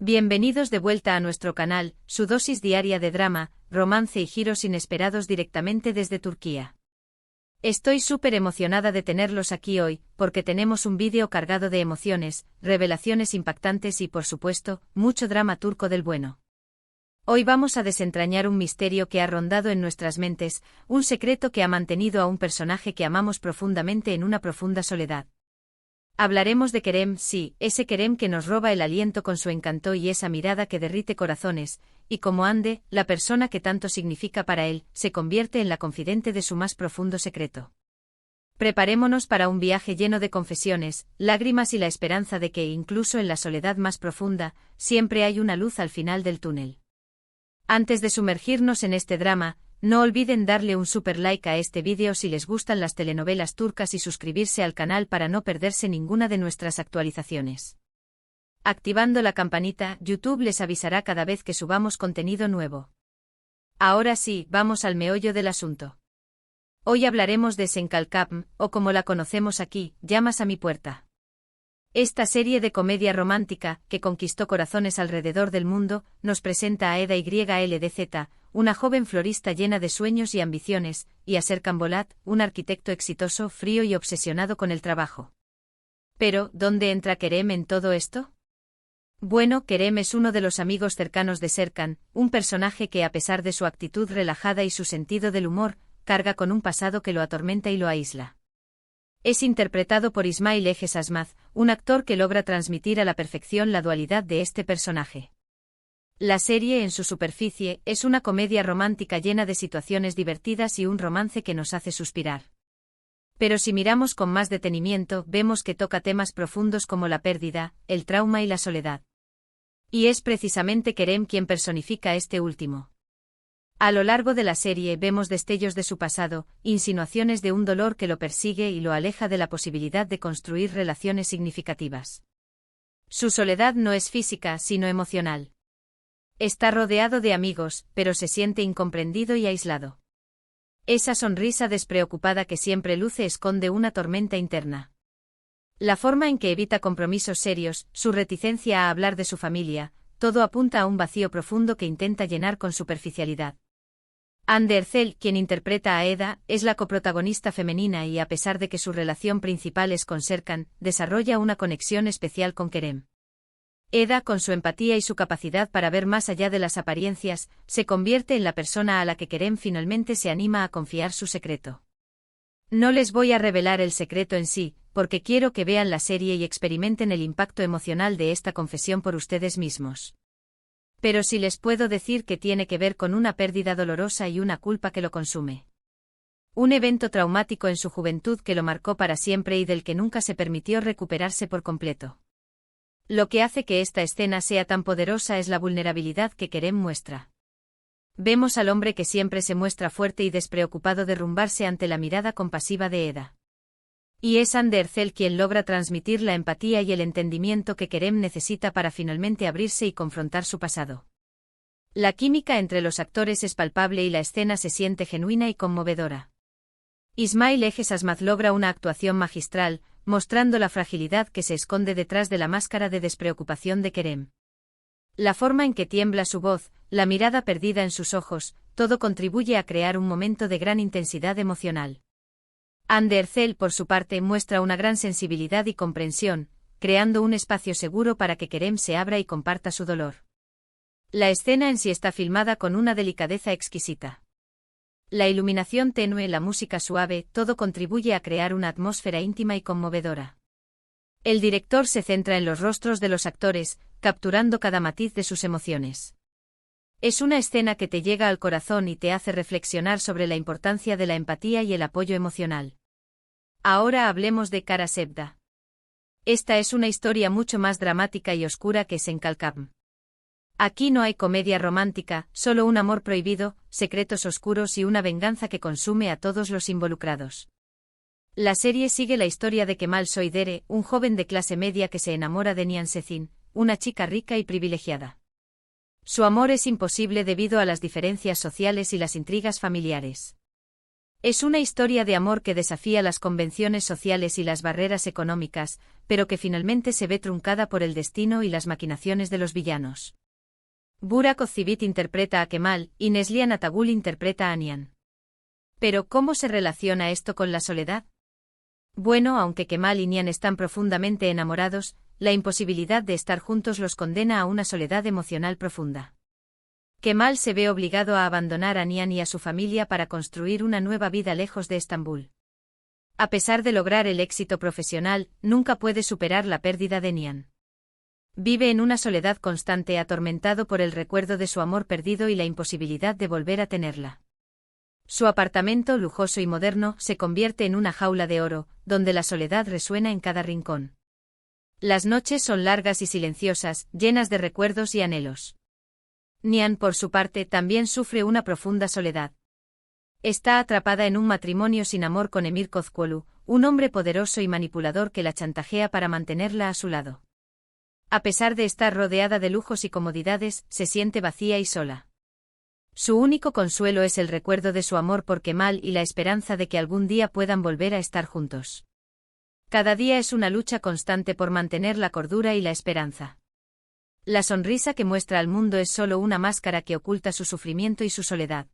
Bienvenidos de vuelta a nuestro canal, su dosis diaria de drama, romance y giros inesperados directamente desde Turquía. Estoy súper emocionada de tenerlos aquí hoy, porque tenemos un vídeo cargado de emociones, revelaciones impactantes y, por supuesto, mucho drama turco del bueno. Hoy vamos a desentrañar un misterio que ha rondado en nuestras mentes, un secreto que ha mantenido a un personaje que amamos profundamente en una profunda soledad. Hablaremos de Kerem, sí, ese Kerem que nos roba el aliento con su encanto y esa mirada que derrite corazones, y como Hande, la persona que tanto significa para él, se convierte en la confidente de su más profundo secreto. Preparémonos para un viaje lleno de confesiones, lágrimas y la esperanza de que, incluso en la soledad más profunda, siempre hay una luz al final del túnel. Antes de sumergirnos en este drama, no olviden darle un super like a este vídeo si les gustan las telenovelas turcas y suscribirse al canal para no perderse ninguna de nuestras actualizaciones. Activando la campanita, YouTube les avisará cada vez que subamos contenido nuevo. Ahora sí, vamos al meollo del asunto. Hoy hablaremos de Senkalkapm, o como la conocemos aquí, Llamas a mi puerta. Esta serie de comedia romántica, que conquistó corazones alrededor del mundo, nos presenta a Eda YLDZ, una joven florista llena de sueños y ambiciones, y a Serkan Bolat, un arquitecto exitoso, frío y obsesionado con el trabajo. Pero, ¿dónde entra Kerem en todo esto? Bueno, Kerem es uno de los amigos cercanos de Serkan, un personaje que a pesar de su actitud relajada y su sentido del humor, carga con un pasado que lo atormenta y lo aísla. Es interpretado por İsmail Egesasmaz, un actor que logra transmitir a la perfección la dualidad de este personaje. La serie en su superficie es una comedia romántica llena de situaciones divertidas y un romance que nos hace suspirar. Pero si miramos con más detenimiento, vemos que toca temas profundos como la pérdida, el trauma y la soledad. Y es precisamente Kerem quien personifica este último. A lo largo de la serie vemos destellos de su pasado, insinuaciones de un dolor que lo persigue y lo aleja de la posibilidad de construir relaciones significativas. Su soledad no es física, sino emocional. Está rodeado de amigos, pero se siente incomprendido y aislado. Esa sonrisa despreocupada que siempre luce esconde una tormenta interna. La forma en que evita compromisos serios, su reticencia a hablar de su familia, todo apunta a un vacío profundo que intenta llenar con superficialidad. Hande Erçel, quien interpreta a Eda, es la coprotagonista femenina y a pesar de que su relación principal es con Serkan, desarrolla una conexión especial con Kerem. Eda, con su empatía y su capacidad para ver más allá de las apariencias, se convierte en la persona a la que Kerem finalmente se anima a confiar su secreto. No les voy a revelar el secreto en sí, porque quiero que vean la serie y experimenten el impacto emocional de esta confesión por ustedes mismos. Pero sí les puedo decir que tiene que ver con una pérdida dolorosa y una culpa que lo consume. Un evento traumático en su juventud que lo marcó para siempre y del que nunca se permitió recuperarse por completo. Lo que hace que esta escena sea tan poderosa es la vulnerabilidad que Kerem muestra. Vemos al hombre que siempre se muestra fuerte y despreocupado derrumbarse ante la mirada compasiva de Eda. Y es Hande Erçel quien logra transmitir la empatía y el entendimiento que Kerem necesita para finalmente abrirse y confrontar su pasado. La química entre los actores es palpable y la escena se siente genuina y conmovedora. İsmail Egesasmaz logra una actuación magistral, mostrando la fragilidad que se esconde detrás de la máscara de despreocupación de Kerem. La forma en que tiembla su voz, la mirada perdida en sus ojos, todo contribuye a crear un momento de gran intensidad emocional. Hande Erçel, por su parte, muestra una gran sensibilidad y comprensión, creando un espacio seguro para que Kerem se abra y comparta su dolor. La escena en sí está filmada con una delicadeza exquisita. La iluminación tenue, la música suave, todo contribuye a crear una atmósfera íntima y conmovedora. El director se centra en los rostros de los actores, capturando cada matiz de sus emociones. Es una escena que te llega al corazón y te hace reflexionar sobre la importancia de la empatía y el apoyo emocional. Ahora hablemos de Kara Sevda. Esta es una historia mucho más dramática y oscura que Senkalkapm. Aquí no hay comedia romántica, solo un amor prohibido, secretos oscuros y una venganza que consume a todos los involucrados. La serie sigue la historia de Kemal Soydere, un joven de clase media que se enamora de Nihan Sezin, una chica rica y privilegiada. Su amor es imposible debido a las diferencias sociales y las intrigas familiares. Es una historia de amor que desafía las convenciones sociales y las barreras económicas, pero que finalmente se ve truncada por el destino y las maquinaciones de los villanos. Burak Özçivit interpreta a Kemal y Neslihan Atagul interpreta a Nihan. Pero ¿cómo se relaciona esto con la soledad? Bueno, aunque Kemal y Nihan están profundamente enamorados, la imposibilidad de estar juntos los condena a una soledad emocional profunda. Kemal se ve obligado a abandonar a Nihan y a su familia para construir una nueva vida lejos de Estambul. A pesar de lograr el éxito profesional, nunca puede superar la pérdida de Nihan. Vive en una soledad constante, atormentado por el recuerdo de su amor perdido y la imposibilidad de volver a tenerla. Su apartamento, lujoso y moderno, se convierte en una jaula de oro, donde la soledad resuena en cada rincón. Las noches son largas y silenciosas, llenas de recuerdos y anhelos. Nihan, por su parte, también sufre una profunda soledad. Está atrapada en un matrimonio sin amor con Emir Kozcuoglu, un hombre poderoso y manipulador que la chantajea para mantenerla a su lado. A pesar de estar rodeada de lujos y comodidades, se siente vacía y sola. Su único consuelo es el recuerdo de su amor por Kemal y la esperanza de que algún día puedan volver a estar juntos. Cada día es una lucha constante por mantener la cordura y la esperanza. La sonrisa que muestra al mundo es solo una máscara que oculta su sufrimiento y su soledad.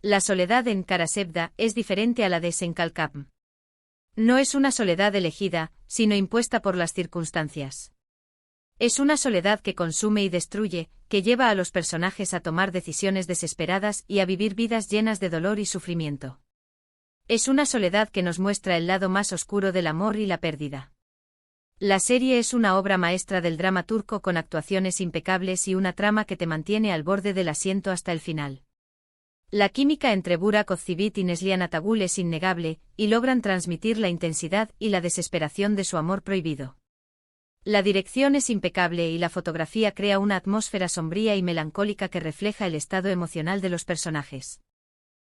La soledad en Karasevda es diferente a la de Senkalkapm. No es una soledad elegida, sino impuesta por las circunstancias. Es una soledad que consume y destruye, que lleva a los personajes a tomar decisiones desesperadas y a vivir vidas llenas de dolor y sufrimiento. Es una soledad que nos muestra el lado más oscuro del amor y la pérdida. La serie es una obra maestra del drama turco con actuaciones impecables y una trama que te mantiene al borde del asiento hasta el final. La química entre Burak Özçivit y Neslihan Atagul es innegable, y logran transmitir la intensidad y la desesperación de su amor prohibido. La dirección es impecable y la fotografía crea una atmósfera sombría y melancólica que refleja el estado emocional de los personajes.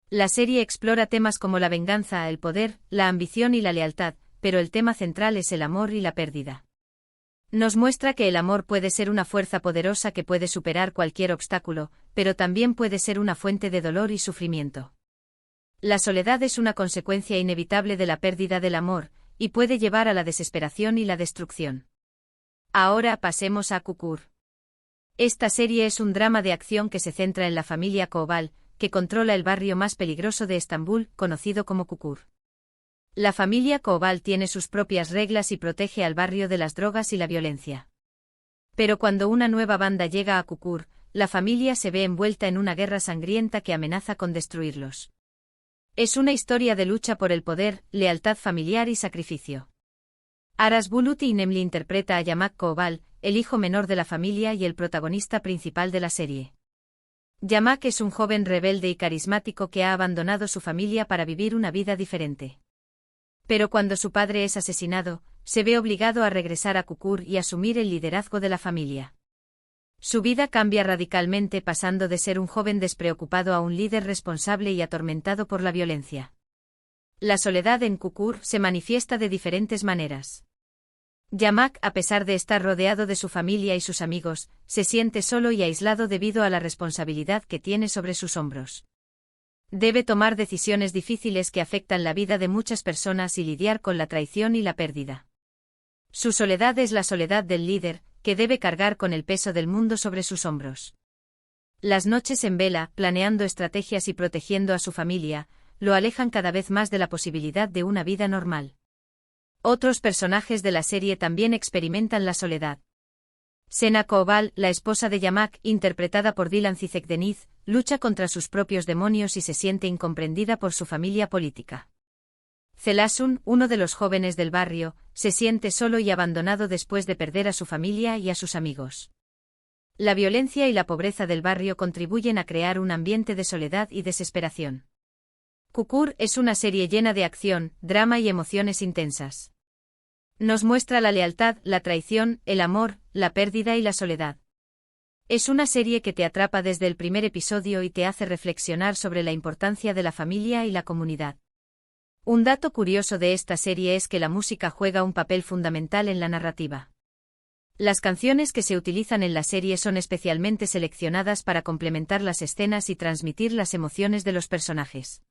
La serie explora temas como la venganza, el poder, la ambición y la lealtad, pero el tema central es el amor y la pérdida. Nos muestra que el amor puede ser una fuerza poderosa que puede superar cualquier obstáculo, pero también puede ser una fuente de dolor y sufrimiento. La soledad es una consecuencia inevitable de la pérdida del amor, y puede llevar a la desesperación y la destrucción. Ahora pasemos a Kukur. Esta serie es un drama de acción que se centra en la familia Koval, que controla el barrio más peligroso de Estambul, conocido como Kukur. La familia Koval tiene sus propias reglas y protege al barrio de las drogas y la violencia. Pero cuando una nueva banda llega a Kukur, la familia se ve envuelta en una guerra sangrienta que amenaza con destruirlos. Es una historia de lucha por el poder, lealtad familiar y sacrificio. Aras Bulut Inemli interpreta a Yamak Koval, el hijo menor de la familia y el protagonista principal de la serie. Yamak es un joven rebelde y carismático que ha abandonado su familia para vivir una vida diferente. Pero cuando su padre es asesinado, se ve obligado a regresar a Kukur y asumir el liderazgo de la familia. Su vida cambia radicalmente, pasando de ser un joven despreocupado a un líder responsable y atormentado por la violencia. La soledad en Kukur se manifiesta de diferentes maneras. Yamak, a pesar de estar rodeado de su familia y sus amigos, se siente solo y aislado debido a la responsabilidad que tiene sobre sus hombros. Debe tomar decisiones difíciles que afectan la vida de muchas personas y lidiar con la traición y la pérdida. Su soledad es la soledad del líder, que debe cargar con el peso del mundo sobre sus hombros. Las noches en vela, planeando estrategias y protegiendo a su familia, lo alejan cada vez más de la posibilidad de una vida normal. Otros personajes de la serie también experimentan la soledad. Sena Koval, la esposa de Yamak, interpretada por Dilan Cizekdeniz, lucha contra sus propios demonios y se siente incomprendida por su familia política. Celasun, uno de los jóvenes del barrio, se siente solo y abandonado después de perder a su familia y a sus amigos. La violencia y la pobreza del barrio contribuyen a crear un ambiente de soledad y desesperación. Kukur es una serie llena de acción, drama y emociones intensas. Nos muestra la lealtad, la traición, el amor, la pérdida y la soledad. Es una serie que te atrapa desde el primer episodio y te hace reflexionar sobre la importancia de la familia y la comunidad. Un dato curioso de esta serie es que la música juega un papel fundamental en la narrativa. Las canciones que se utilizan en la serie son especialmente seleccionadas para complementar las escenas y transmitir las emociones de los personajes.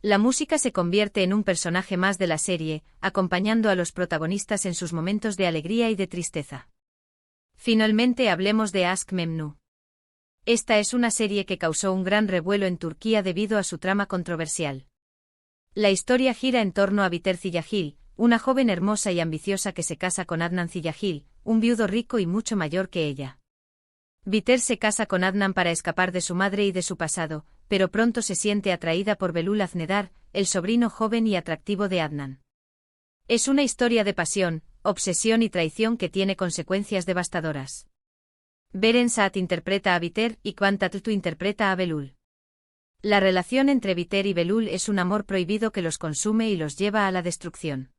La música se convierte en un personaje más de la serie, acompañando a los protagonistas en sus momentos de alegría y de tristeza. Finalmente hablemos de Aşk Memnu. Esta es una serie que causó un gran revuelo en Turquía debido a su trama controversial. La historia gira en torno a Biter Ziyagil, una joven hermosa y ambiciosa que se casa con Adnan Ziyagil, un viudo rico y mucho mayor que ella. Biter se casa con Adnan para escapar de su madre y de su pasado, pero pronto se siente atraída por Belul Aznedar, el sobrino joven y atractivo de Adnan. Es una historia de pasión, obsesión y traición que tiene consecuencias devastadoras. Beren Saat interpreta a Biter y Kwan Tatlı interpreta a Belul. La relación entre Biter y Belul es un amor prohibido que los consume y los lleva a la destrucción.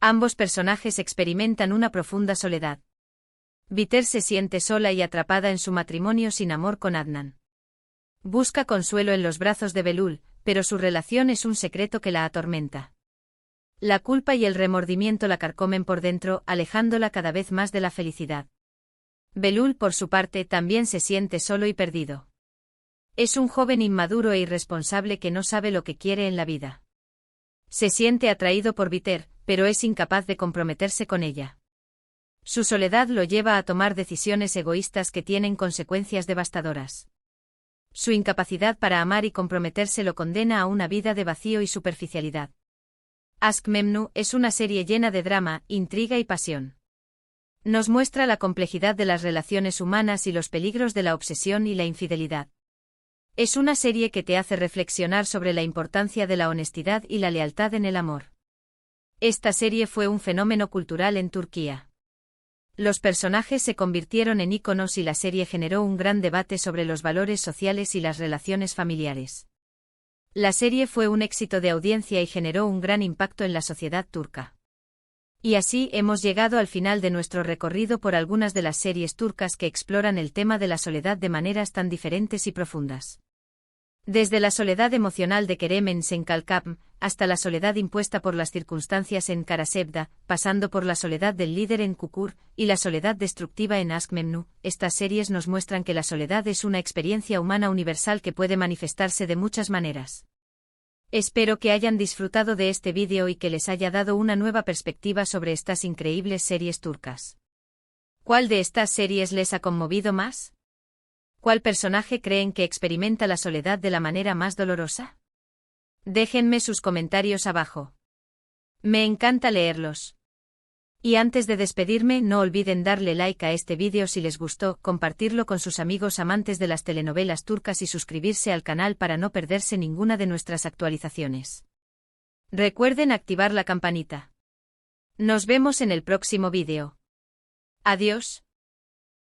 Ambos personajes experimentan una profunda soledad. Biter se siente sola y atrapada en su matrimonio sin amor con Adnan. Busca consuelo en los brazos de Belul, pero su relación es un secreto que la atormenta. La culpa y el remordimiento la carcomen por dentro, alejándola cada vez más de la felicidad. Belul, por su parte, también se siente solo y perdido. Es un joven inmaduro e irresponsable que no sabe lo que quiere en la vida. Se siente atraído por Biter, pero es incapaz de comprometerse con ella. Su soledad lo lleva a tomar decisiones egoístas que tienen consecuencias devastadoras. Su incapacidad para amar y comprometerse lo condena a una vida de vacío y superficialidad. Aşk Memnu es una serie llena de drama, intriga y pasión. Nos muestra la complejidad de las relaciones humanas y los peligros de la obsesión y la infidelidad. Es una serie que te hace reflexionar sobre la importancia de la honestidad y la lealtad en el amor. Esta serie fue un fenómeno cultural en Turquía. Los personajes se convirtieron en íconos y la serie generó un gran debate sobre los valores sociales y las relaciones familiares. La serie fue un éxito de audiencia y generó un gran impacto en la sociedad turca. Y así hemos llegado al final de nuestro recorrido por algunas de las series turcas que exploran el tema de la soledad de maneras tan diferentes y profundas. Desde la soledad emocional de Kerem en Senkalkapm, hasta la soledad impuesta por las circunstancias en Karasevda, pasando por la soledad del líder en Kukur, y la soledad destructiva en Aşk Memnu, estas series nos muestran que la soledad es una experiencia humana universal que puede manifestarse de muchas maneras. Espero que hayan disfrutado de este vídeo y que les haya dado una nueva perspectiva sobre estas increíbles series turcas. ¿Cuál de estas series les ha conmovido más? ¿Cuál personaje creen que experimenta la soledad de la manera más dolorosa? Déjenme sus comentarios abajo. Me encanta leerlos. Y antes de despedirme, no olviden darle like a este vídeo si les gustó, compartirlo con sus amigos amantes de las telenovelas turcas y suscribirse al canal para no perderse ninguna de nuestras actualizaciones. Recuerden activar la campanita. Nos vemos en el próximo vídeo. Adiós.